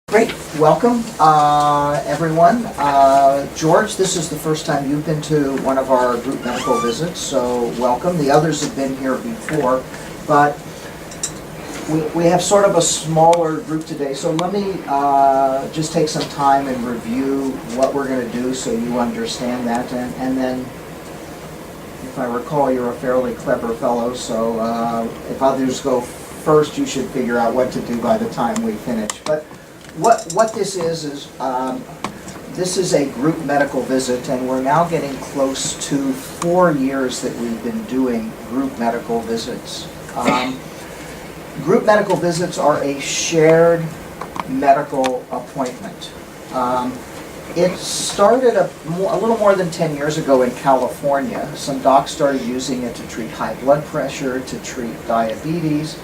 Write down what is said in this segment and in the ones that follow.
Great, welcome everyone. George, this is the first time you've been to one of our group medical visits, so welcome. The others have been here before, but we have sort of a smaller group today, so let me just take some time and review what we're going to do so you understand that, and then, if I recall, you're a fairly clever fellow, so if others go first, you should figure out what to do by the time we finish. But what this is this is a group medical visit, and we're now getting close to 4 years that we've been doing group medical visits. Group medical visits are a shared medical appointment. It started a little more than 10 years ago in California. Some docs started using it to treat high blood pressure, to treat diabetes.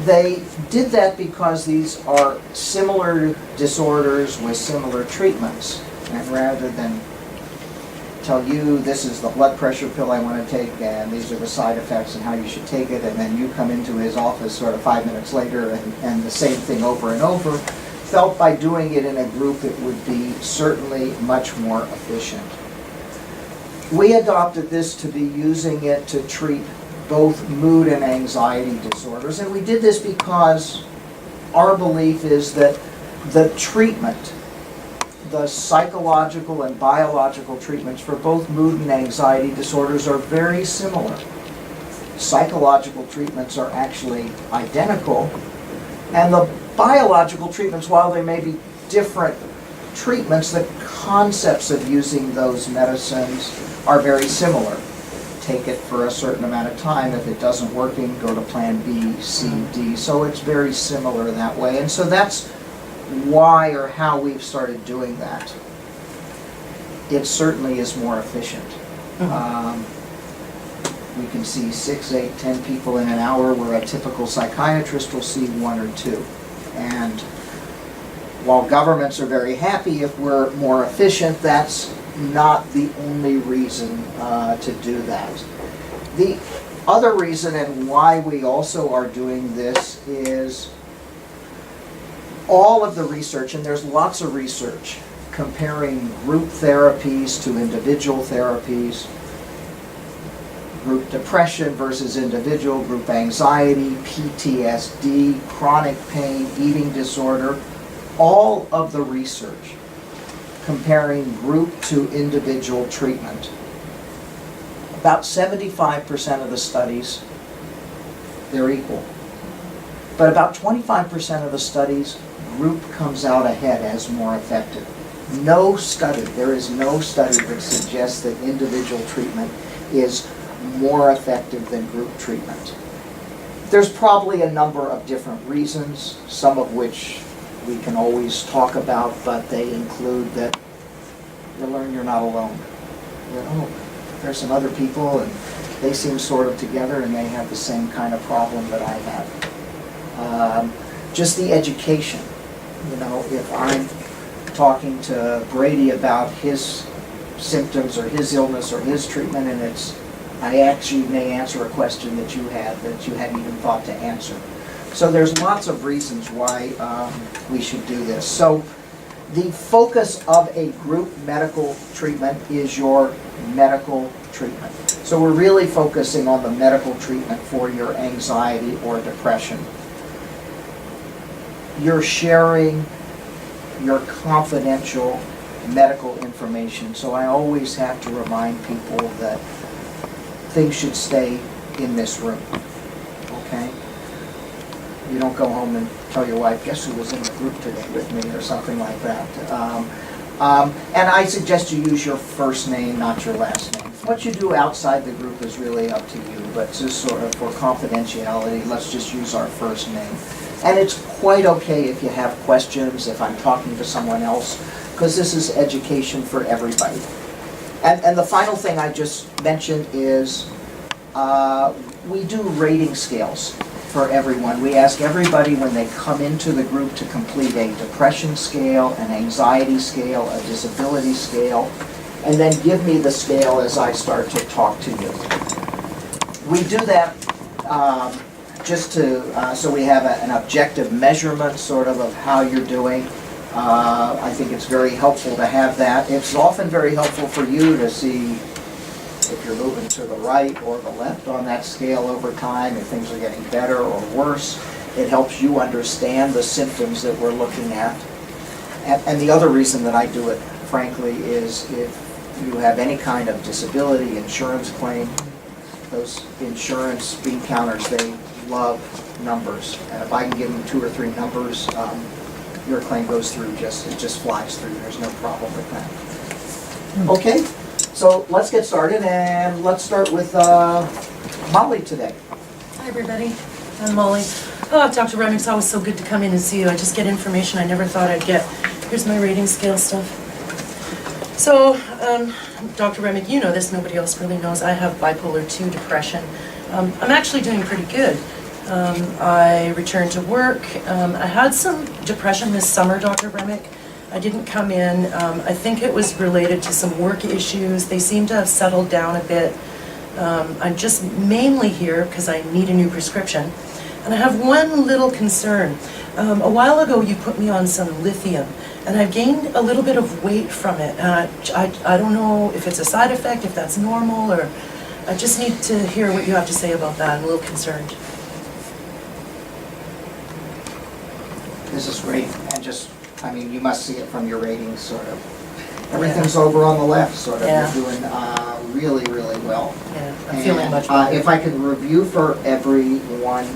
They did that because these are similar disorders with similar treatments. And rather than tell you this is the blood pressure pill I want to take and these are the side effects and how you should take it, and then you come into his office sort of 5 minutes later and the same thing over and over, felt by doing it in a group it would be certainly much more efficient. We adopted this to be using it to treat both mood and anxiety disorders, and we did this because our belief is that the treatment, the psychological and biological treatments for both mood and anxiety disorders are very similar. Psychological treatments are actually identical, and the biological treatments, while they may be different treatments, the concepts of using those medicines are very similar. Take it for a certain amount of time. If it doesn't work, go to plan B, C, D. So it's very similar that way. And so that's why or how we've started doing that. It certainly is more efficient. We can see 6, 8, 10 people in an hour, where a typical psychiatrist will see 1 or 2. And while governments are very happy if we're more efficient, that's not the only reason to do that. The other reason and why we also are doing this is all of the research, and there's lots of research comparing group therapies to individual therapies, group depression versus individual, group anxiety, PTSD, chronic pain, eating disorder, all of the research comparing group to individual treatment. About 75% of the studies, they're equal. But about 25% of the studies, group comes out ahead as more effective. There is no study that suggests that individual treatment is more effective than group treatment. There's probably a number of different reasons, some of which we can always talk about, but they include that you learn you're not alone. There's some other people and they seem sort of together and they have the same kind of problem that I have. Just the education. If I'm talking to Brady about his symptoms or his illness or his treatment, and I actually may answer a question that you hadn't even thought to answer. So there's lots of reasons why we should do this. So the focus of a group medical treatment is your medical treatment. So we're really focusing on the medical treatment for your anxiety or depression. You're sharing your confidential medical information. So I always have to remind people that things should stay in this room. Okay? You don't go home and tell your wife, guess who was in the group today with me, or something like that. And I suggest you use your first name, not your last name. What you do outside the group is really up to you, but just sort of for confidentiality, let's just use our first name. And it's quite okay if you have questions, if I'm talking to someone else, because this is education for everybody. And the final thing I just mentioned is we do rating scales for everyone. We ask everybody when they come into the group to complete a depression scale, an anxiety scale, a disability scale, and then give me the scale as I start to talk to you. We do that just to, so we have an objective measurement sort of how you're doing. I think it's very helpful to have that. It's often very helpful for you to see if you're moving to the right or the left on that scale over time, if things are getting better or worse. It helps you understand the symptoms that we're looking at. And the other reason that I do it, frankly, is if you have any kind of disability insurance claim, those insurance bean counters, they love numbers. And if I can give them 2 or 3 numbers, your claim goes through, it just flies through. There's no problem with that. Okay, so let's get started, and let's start with Molly today. Hi, everybody. I'm Molly. Oh, Dr. Remick, it's always so good to come in and see you. I just get information I never thought I'd get. Here's my rating scale stuff. So, Dr. Remick, you know this, nobody else really knows. I have bipolar 2 depression. I'm actually doing pretty good. I returned to work. I had some depression this summer, Dr. Remick. I didn't come in. I think it was related to some work issues. They seem to have settled down a bit. I'm just mainly here because I need a new prescription. And I have one little concern. A while ago you put me on some lithium, and I've gained a little bit of weight from it. I don't know if it's a side effect, if that's normal, or I just need to hear what you have to say about that. I'm a little concerned. This is great, and you must see it from your ratings, sort of. Everything's over on the left, sort of. Yeah. You're doing really, really well. Yeah, I'm feeling much better. If I could review for everyone,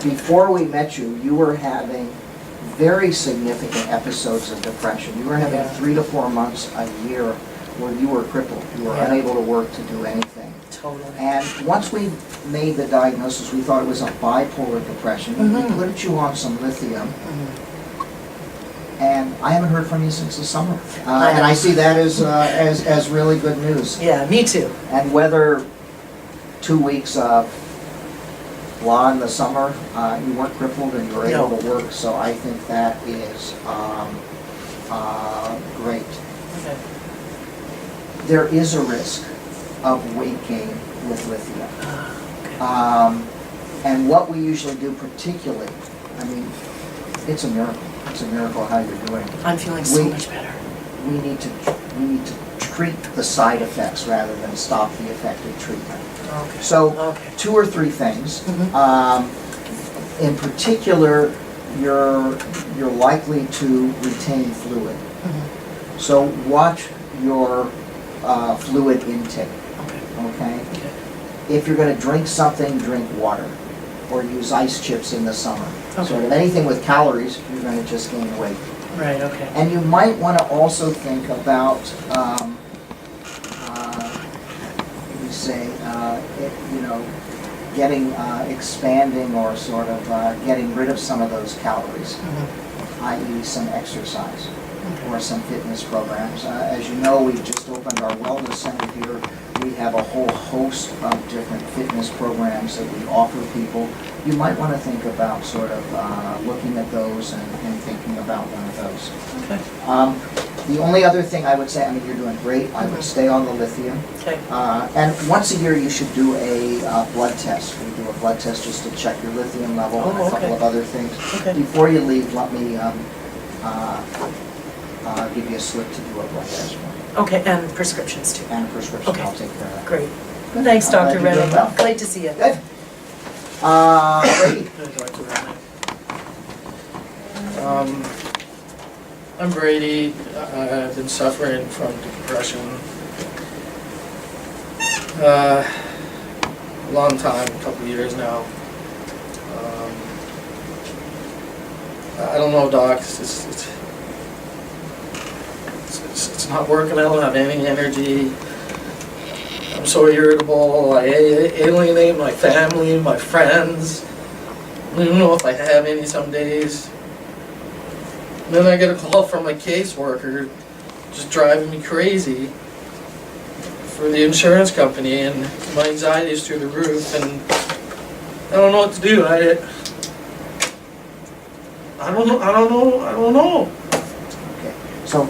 before we met you, you were having very significant episodes of depression. You were having 3 to 4 months a year where you were crippled. You were unable to work, to do anything. Totally. And once we made the diagnosis, we thought it was a bipolar depression. We put you on some lithium. And I haven't heard from you since the summer. And I see that as really good news. Yeah, me too. And whether 2 weeks of blah in the summer, you weren't crippled and you were able to work, so I think that is great. Okay. There is a risk of weight gain with lithium. And what we usually do particularly, it's a miracle. It's a miracle how you're doing. I'm feeling so much better. We need to treat the side effects rather than stop the effective treatment. Okay. So 2 or 3 things. In particular, you're likely to retain fluid. So watch your fluid intake. Okay. If you're going to drink something, drink water, or use ice chips in the summer. Sort of anything with calories, you're going to just gain weight. Right, okay. And you might want to also think about, getting, expanding or sort of getting rid of some of those calories, i.e. some exercise or some fitness programs. As you know, we've just opened our wellness center here. We have a whole host of different fitness programs that we offer people. You might want to think about sort of looking at those and thinking about one of those. Okay. The only other thing I would say, you're doing great. I would stay on the lithium. Okay. And once a year you should do a blood test. We do a blood test just to check your lithium level and a couple of other things. Okay. Before you leave, let me give you a slip to do a blood test for you. Okay, and prescriptions too. And a prescription, I'll take care of that. Great. Thanks, Dr. You're doing Remick. well. Great to see you. Good. Brady. I'm Brady. I've been suffering from depression a long time, a couple of years now. I don't know, Doc. It's not working. I don't have any energy. I'm so irritable. I alienate my family, my friends. I don't even know if I have any some days. And then I get a call from my caseworker, just driving me crazy for the insurance company, and my anxiety is through the roof, and I don't know what to do. I don't know. Okay, so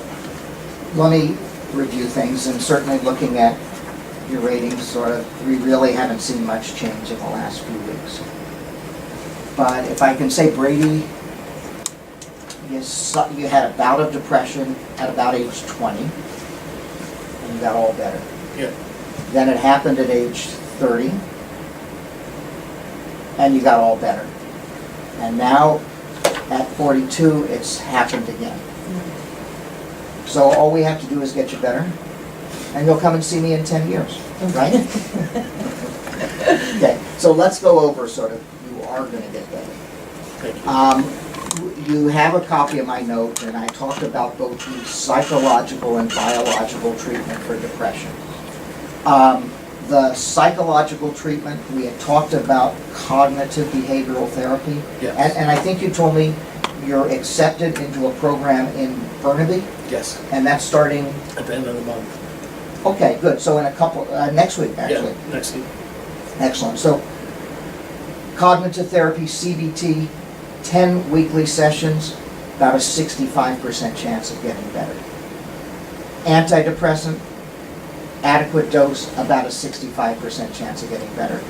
let me review things, and certainly looking at your ratings, sort of, we really haven't seen much change in the last few weeks. But if I can say, Brady, you had a bout of depression at about age 20, and you got all better. Yeah. Then it happened at age 30, and you got all better. And now, at 42, it's happened again. So all we have to do is get you better, and you'll come and see me in 10 years, right? Okay, so let's go over sort of, you are going to get better. Thank you. You have a copy of my note, and I talked about both the psychological and biological treatment for depression. The psychological treatment, we had talked about cognitive behavioral therapy. Yes. And I think you told me you're accepted into a program in Burnaby, Yes, and that's starting, at the end of the month. okay, good, so in a couple, next week, actually. Yeah, next week. Excellent. So, cognitive therapy, CBT, 10 weekly sessions, about a 65% chance of getting better. Antidepressant, adequate dose, about a 65% chance of getting better.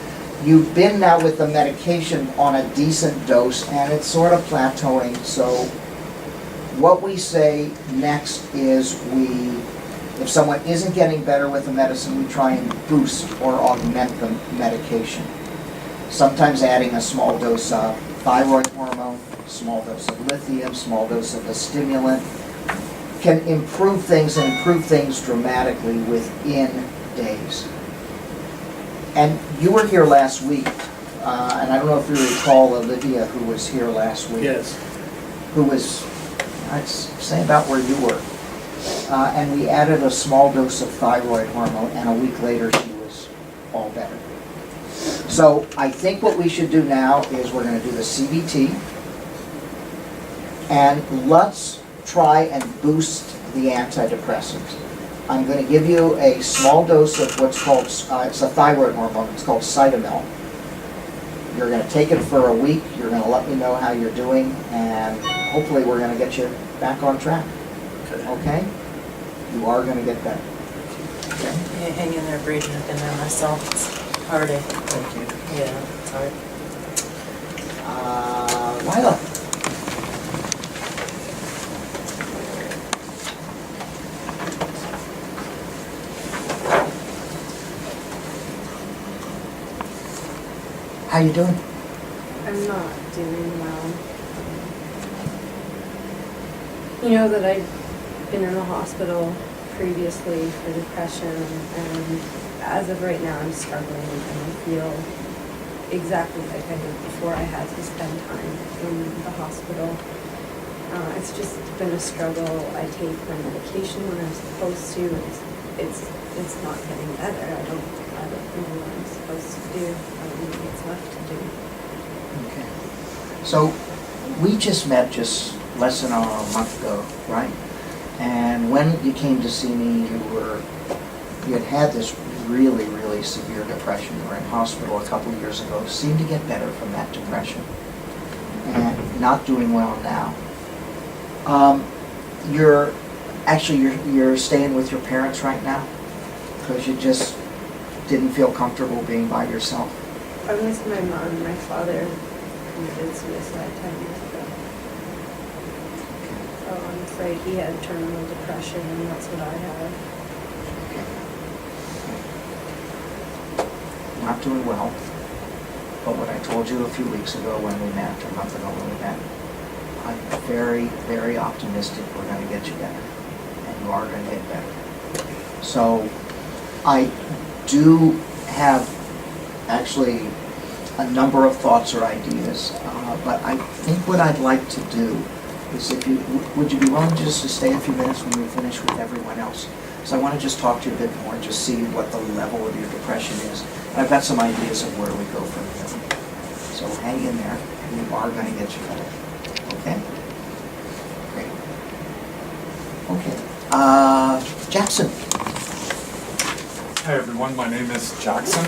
You've been now with the medication on a decent dose, and it's sort of plateauing, so what we say next is if someone isn't getting better with the medicine, we try and boost or augment the medication. Sometimes adding a small dose of thyroid hormone, small dose of lithium, small dose of a stimulant, can improve things and improve things dramatically within days. And you were here last week, and I don't know if you recall Olivia, who was here last week. Yes. Who was, I'd say about where you were. And we added a small dose of thyroid hormone, and a week later she was all better. So I think what we should do now is we're going to do the CBT, and let's try and boost the antidepressants. I'm going to give you a small dose of what's called, it's a thyroid hormone, it's called Cytomel. You're going to take it for a week, you're going to let me know how you're doing, and hopefully we're going to get you back on track. Okay. Okay? You are going to get better. Okay? Yeah, hang in there, Brady. I've been there myself. It's hard. Thank you. Yeah, it's hard. Lila? How you doing? I'm not doing well. You know that I've been in the hospital previously for depression, and as of right now I'm struggling, and I feel exactly like I did before I had to spend time in the hospital. It's just been a struggle. I take my medication when I'm supposed to. It's not getting better. I don't know what I'm supposed to do. I don't know what's left to do. Okay. So, we just met just less than a month ago, right? And when you came to see me, you had had this really, really severe depression. You were in hospital a couple of years ago. Seemed to get better from that depression. And not doing well now. You're staying with your parents right now? Because you just didn't feel comfortable being by yourself? I'm with my mom. My father committed suicide 10 years ago. So I'm afraid he had terminal depression, and that's what I have. Not doing well, but what I told you a few weeks ago when we met, a month ago when we met, I'm very, very optimistic we're going to get you better, and you are going to get better. So I do have actually a number of thoughts or ideas, but I think what I'd like to do is would you be willing just to stay a few minutes when we finish with everyone else? So I want to just talk to you a bit more and just see what the level of your depression is. And I've got some ideas of where we go from here. So hang in there, and you are going to get you better. Okay? Great. Okay. Jackson. Hi everyone, my name is Jackson.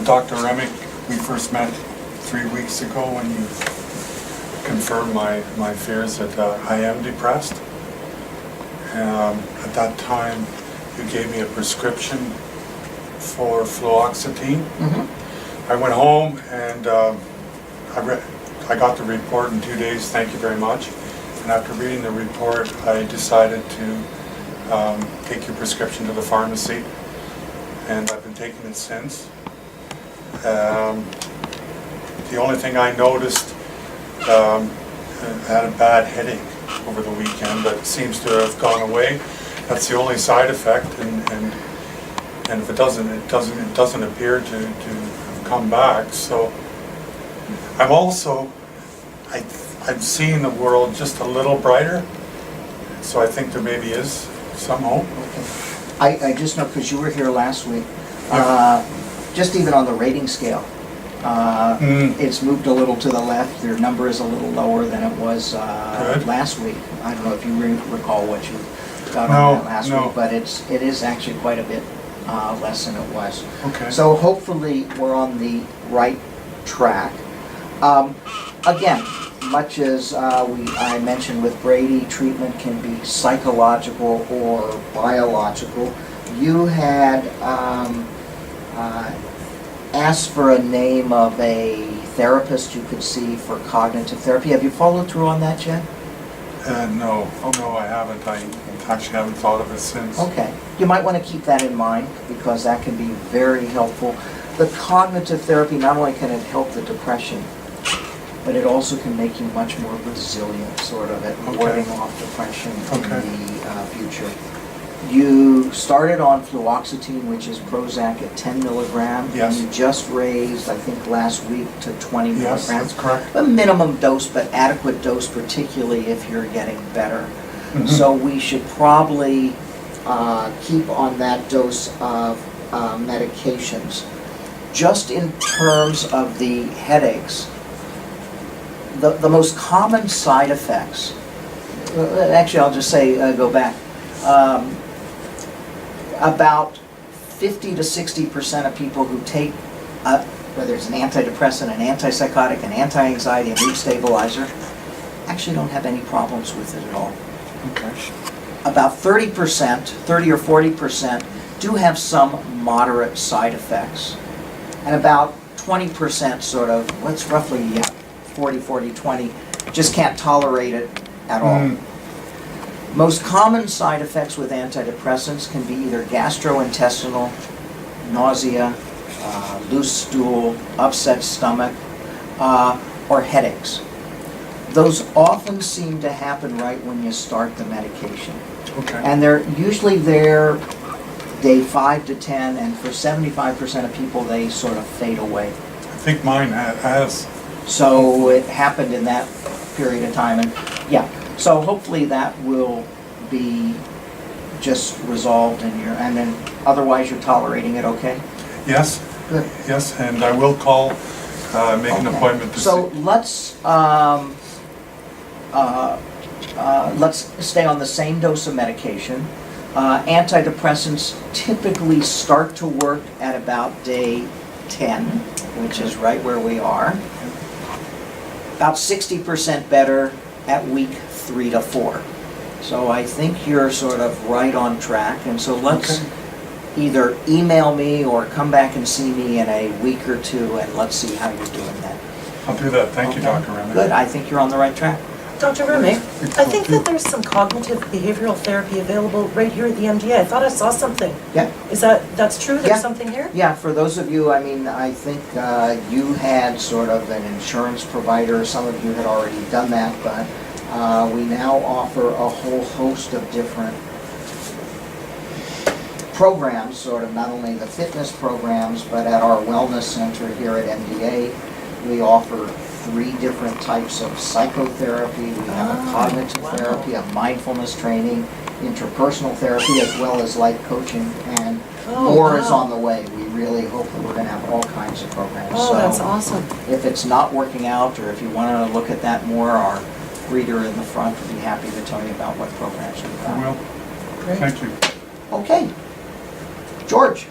Dr. Remick, we first met 3 weeks ago when you confirmed my fears that I am depressed. At that time, you gave me a prescription for fluoxetine. Mm-hmm. I went home and I got the report in 2 days, thank you very much. And after reading the report, I decided to take your prescription to the pharmacy, and I've been taking it since. The only thing I noticed, I had a bad headache over the weekend that seems to have gone away. That's the only side effect, and if it doesn't appear to come back. So I'm also, I'm seeing the world just a little brighter. So I think there maybe is some hope. I just know, because you were here last week, just even on the rating scale, it's moved a little to the left. Your number is a little lower than it was last week. I don't know if you recall what you got on that last week, but it is actually quite a bit less than it was. Okay. So hopefully we're on the right track. Again, much as I mentioned with Brady, treatment can be psychological or biological. You had asked for a name of a therapist you could see for cognitive therapy. Have you followed through on that yet? No, I haven't. I actually haven't thought of it since. Okay. You might want to keep that in mind, because that can be very helpful. The cognitive therapy, not only can it help the depression, but it also can make you much more resilient, sort of, at warding off depression in the future. You started on fluoxetine, which is Prozac at 10 milligrams. Yes. And you just raised, I think, last week to 20 Yes, milligrams. that's correct. A minimum dose, but adequate dose, particularly if you're getting better. Mhm. So we should probably keep on that dose of medications. Just in terms of the headaches, the most common side effects, actually I'll just say, go back, about 50 to 60% of people who take, whether it's an antidepressant, an antipsychotic, an anti-anxiety, a mood stabilizer, actually don't have any problems with it at all. Okay. About 30%, 30 or 40% do have some moderate side effects. And about 20% sort of, what's roughly 40, 20, just can't tolerate it at all. Most common side effects with antidepressants can be either gastrointestinal, nausea, loose stool, upset stomach, or headaches. Those often seem to happen right when you start the medication. Okay. And they're usually there day 5 to 10, and for 75% of people, they sort of fade away. I think mine has. So it happened in that period of time, and so hopefully that will be just resolved in your, and then otherwise you're tolerating it okay? Yes. Good. Yes, and I will call, make an appointment to So see. let's stay on the same dose of medication. Antidepressants typically start to work at about day 10, which is right where we are. About 60% better at week 3 to 4. So I think you're sort of right on track, and so let's either email me or come back and see me in a week or two, and let's see how you're doing then. I'll do that. Thank you, Dr. Remick. Good, I think you're on the right track. Dr. Remick, I think that there's some cognitive behavioral therapy available right here at the MDA. I thought I saw something. Yeah. Is that's true? There's Yeah. something here? Yeah, for those of you, I mean, I think you had sort of an insurance provider, some of you had already done that, but we now offer a whole host of different programs, sort of not only the fitness programs, but at our wellness center here at MDA, we offer 3 different types of psychotherapy. We have a cognitive therapy, a mindfulness training, interpersonal therapy, as well as life coaching, and more is on the way. We really hope that we're going to have all kinds of programs. Oh, that's awesome. If it's not working out, or if you want to look at that more, our greeter in the front would be happy to tell you about what programs we've got. I will. Great. Thank you. Okay. George?